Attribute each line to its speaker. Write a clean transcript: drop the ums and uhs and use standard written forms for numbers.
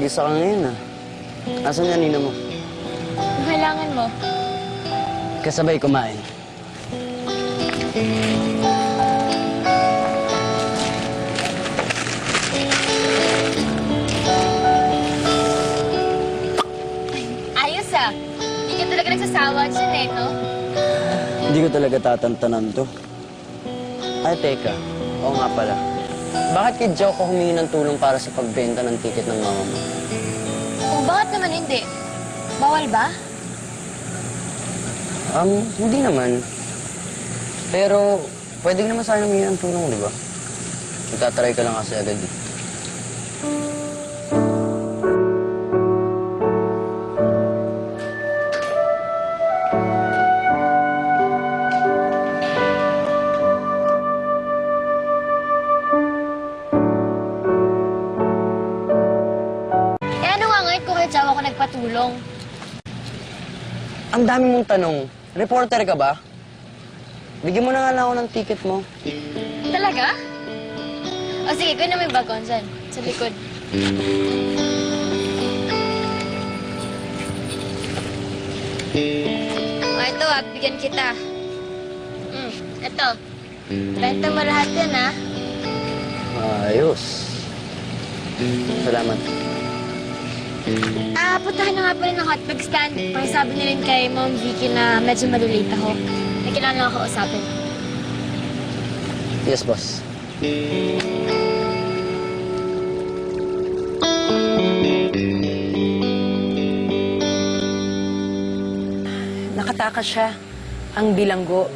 Speaker 1: mag-isa ka ngayon, ah. Asan yan, Nina mo?
Speaker 2: Ang kailangan mo.
Speaker 1: Kasabay kumain.
Speaker 2: Ayos ah. Hindi ka talaga nagsasawa dyan eh, no?
Speaker 1: Hindi ko talaga tatantanan to. Ay, teka. Oo nga pala. Bakit kay Joe ko humingi ng tulong para sa pagbenta ng ticket ng mama mo?
Speaker 2: O bakit naman hindi? Bawal ba?
Speaker 1: Hindi naman. Pero, pwede naman sana humingi ng tulong, di ba? Itatry ka lang kasi agad eh.
Speaker 2: Eh ano nga ngayon kung kay Jawa ako nagpatulong?
Speaker 1: Ang dami mong tanong. Reporter ka ba? Bigyan mo na nga lang ako ng ticket mo.
Speaker 2: Talaga? O sige, kunin mo yung bagon dyan, sa likod. O ito ah, bigyan kita. Ito. Benta mo lahat yan ah.
Speaker 1: Ayos. Salamat.
Speaker 2: Puntahan na nga pala ng hotdog stand. Pakisabi na rin kay Mom Vicky na medyo malilate ako. May kailangan lang ako usapin.
Speaker 1: Yes, boss.
Speaker 3: Nakatakas siya. Ang bilanggo.